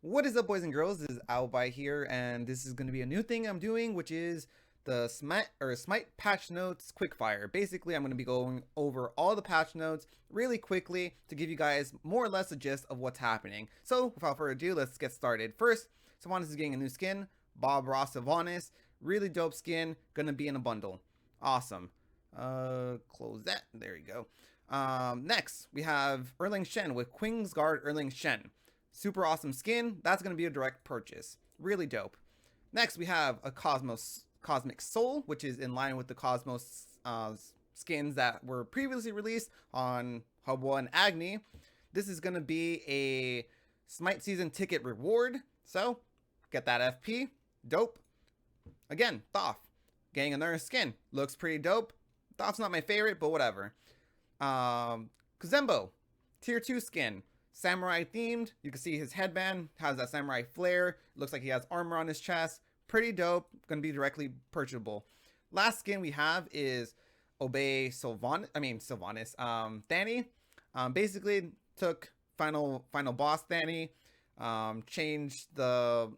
What is up, boys and girls? This is AppleByte here, and this is going to be a new thing I'm doing, which is the Smite patch notes quickfire. Basically, I'm going to be going over all the patch notes really quickly to give you guys more or less a gist of what's happening. So, without further ado, let's get started. First, Sylvanas is getting a new skin, Bob Ross Sylvanas. Really dope skin, going to be in a bundle. Awesome. Close that. There you go. Next, we have Erling Shen with Kingsguard Erling Shen. Super awesome skin. That's going to be a direct purchase. Really dope. Next, we have a Cosmic Soul, which is in line with the Cosmos skins that were previously released on Hubwa and Agni. This is going to be a Smite season ticket reward. So, get that FP. Dope. Again, Thoth. Getting another skin. Looks pretty dope. Thoth's not my favorite, but whatever. Kuzembo. Tier 2 skin. Samurai themed. You can see his headband has that samurai flare. Looks like he has armor on his chest. Pretty dope. Gonna be directly purchasable. Last skin we have is Obey Sylvanas. Thani. Basically took final boss Thani. Changed the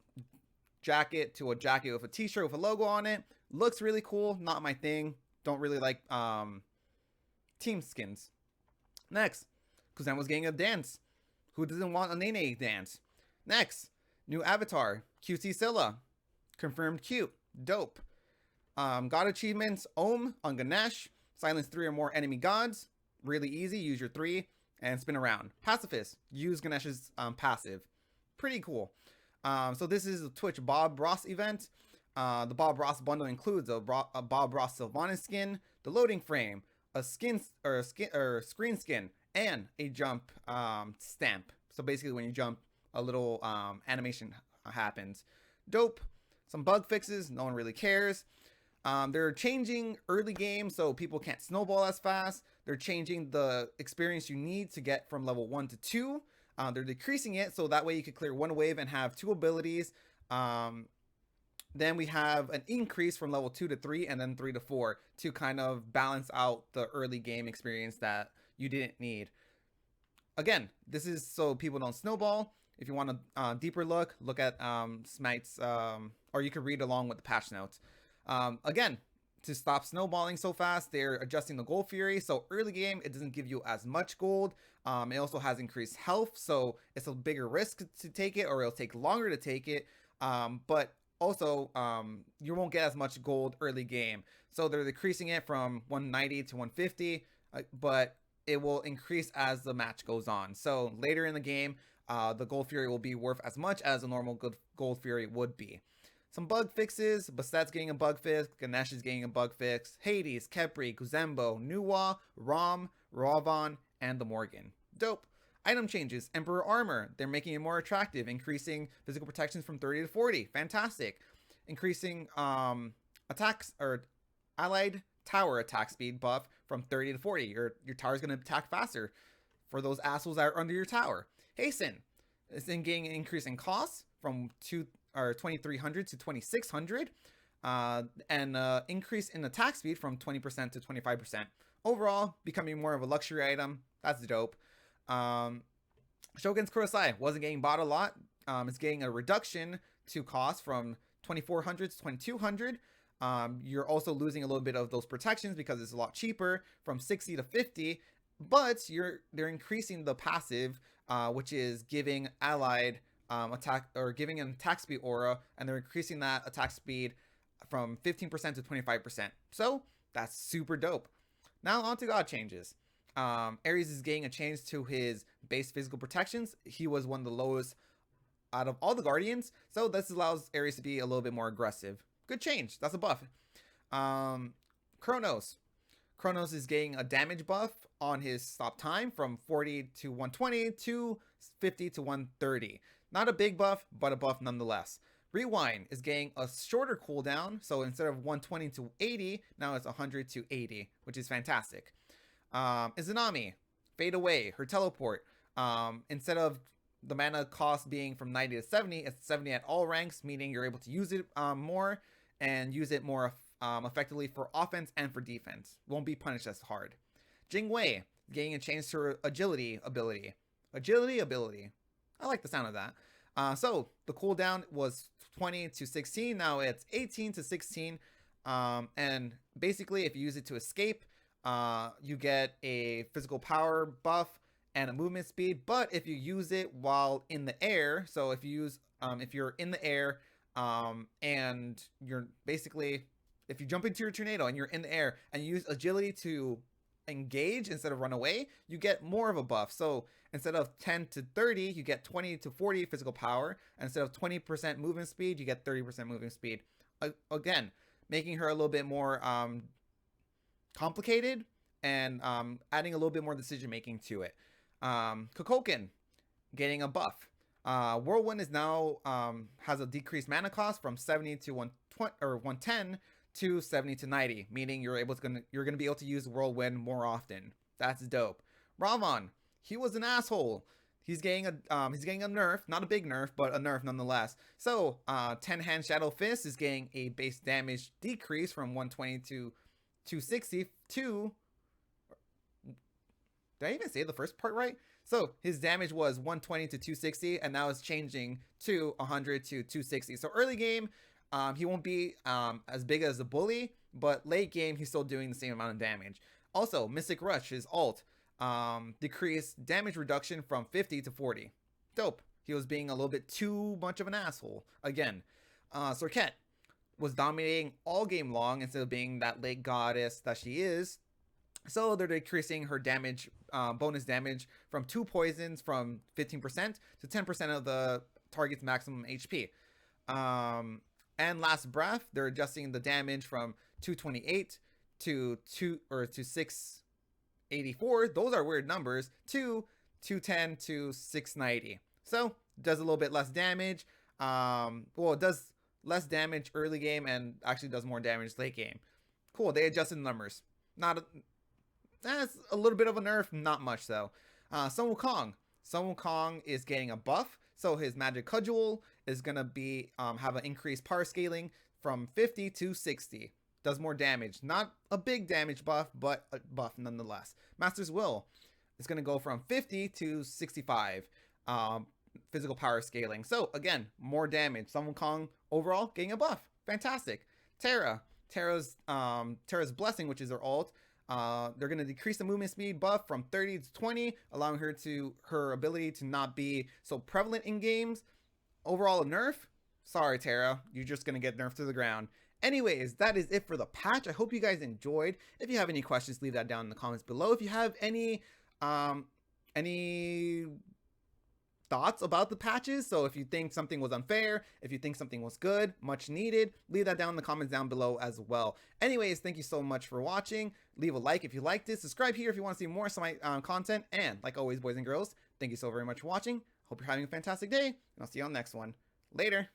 jacket to a jacket with a t-shirt with a logo on it. Looks really cool. Not my thing. Don't really like team skins. Next, Kuzan was getting a dance. Who doesn't want a Nene dance? Next, new avatar, QC Scylla. Confirmed cute. Dope. God achievements, Ohm on Ganesh. Silence 3 or more enemy gods. Really easy. Use your 3 and spin around. Pacifist. Use Ganesh's passive. Pretty cool. So this is a Twitch Bob Ross event. The Bob Ross bundle includes a Bob Ross Sylvanas skin, the loading frame, a screen skin, and a jump stamp. So basically when you jump, a little animation happens. Dope. Some bug fixes, no one really cares. They're changing early game so people can't snowball as fast. They're changing the experience you need to get from level 1 to 2. They're decreasing it so that way you could clear one wave and have 2 abilities. Then we have an increase from level 2 to 3 and then 3 to 4 to kind of balance out the early game experience that you didn't need. Again, this is so people don't snowball. If you want a deeper look at Smite's, or you could read along with the patch notes. Again, to stop snowballing so fast, they're adjusting the gold fury. So early game, it doesn't give you as much gold. It also has increased health, so it's a bigger risk to take it, or it'll take longer to take it. But also, you won't get as much gold early game. So they're decreasing it from 190 to 150, but it will increase as the match goes on. So later in the game, the Gold Fury will be worth as much as a normal Gold Fury would be. Some bug fixes. Basette's getting a bug fix. Ganesh is getting a bug fix. Hades, Kepri, Kuzembo, Nuwa, Rom, Ravan, and the Morgan. Dope. Item changes. Emperor Armor. They're making it more attractive, increasing physical protections from 30 to 40. Fantastic. Increasing attacks or allied tower attack speed buff from 30 to 40. Your tower's going to attack faster for those assholes that are under your tower. Hasten. It's in getting an increase in costs from 2300 to 2600. And increase in attack speed from 20% to 25%. Overall, becoming more of a luxury item. That's dope. Shogun's Kurosai wasn't getting bought a lot. It's getting a reduction to cost from 2400 to 2200. You're also losing a little bit of those protections because it's a lot cheaper from 60 to 50, but they're increasing the passive, which is giving allied attack or giving an attack speed aura, and they're increasing that attack speed from 15% to 25%. So that's super dope. Now on to God changes. Ares is getting a change to his base physical protections. He was one of the lowest out of all the Guardians, so this allows Ares to be a little bit more aggressive. Good change. That's a buff. Kronos is getting a damage buff on his stop time from 40 to 120 to 50 to 130. Not a big buff, but a buff nonetheless. Rewind is getting a shorter cooldown, so instead of 120 to 80, now it's 100 to 80, which is fantastic. Izanami, Fade Away, her teleport. Instead of the mana cost being from 90 to 70, it's 70 at all ranks, meaning you're able to use it more and use it more effectively for offense and for defense. Won't be punished as hard. Jingwei, getting a change to her agility ability. I like the sound of that. So the cooldown was 20 to 16. Now it's 18 to 16. And basically, if you use it to escape, you get a physical power buff and a movement speed. But if you use it while in the air, so if you're in the air, and you're basically, if you jump into your tornado and you're in the air and you use agility to engage instead of run away, you get more of a buff. So instead of 10 to 30, you get 20 to 40 physical power. And instead of 20% movement speed, you get 30% movement speed. Again, making her a little bit more complicated and adding a little bit more decision making to it. Kukulkan getting a buff. Whirlwind is now has a decreased mana cost from 70 to 120 or 110 to 70 to 90, meaning you're gonna be able to use Whirlwind more often. That's dope. Ravon, he was an asshole. He's getting a nerf, not a big nerf, but a nerf nonetheless. So 10 hand Shadow Fist is getting a base damage decrease from 120 to 260 to. Did I even say the first part right? So his damage was 120 to 260, and now it's changing to 100 to 260. So early game, he won't be as big as the bully, but late game, he's still doing the same amount of damage. Also, Mystic Rush, his ult, decreased damage reduction from 50 to 40. Dope. He was being a little bit too much of an asshole. Again, Sorket was dominating all game long instead of being that late goddess that she is. So they're decreasing her damage, bonus damage from 2 poisons from 15% to 10% of the target's maximum HP. And Last Breath, they're adjusting the damage from 228 to 684. Those are weird numbers. To 210 to 690. So does a little bit less damage. Well, it does less damage early game and actually does more damage late game. Cool. They adjusted the numbers. That's a little bit of a nerf, not much though. Sun Wukong. Sun Wukong is getting a buff, so his Magic Cudgel is gonna be have an increased power scaling from 50 to 60. Does more damage, not a big damage buff, but a buff nonetheless. Master's Will is gonna go from 50 to 65 physical power scaling. So again, more damage. Sun Wukong overall getting a buff. Fantastic. Terra's Blessing, which is her ult. They're going to decrease the movement speed buff from 30 to 20, allowing her ability to not be so prevalent in games. Overall, a nerf. Sorry, Terra. You're just going to get nerfed to the ground. Anyways, that is it for the patch. I hope you guys enjoyed. If you have any questions, leave that down in the comments below. If you have any thoughts about the patches, so if you think something was unfair, if you think something was good, much needed, leave that down in the comments down below as well. Anyways, thank you so much for watching. Leave a like if you liked this, subscribe here if you want to see more Smite content, and like always, boys and girls, thank you so very much for watching. Hope you're having a fantastic day, and I'll see you on the next one. Later.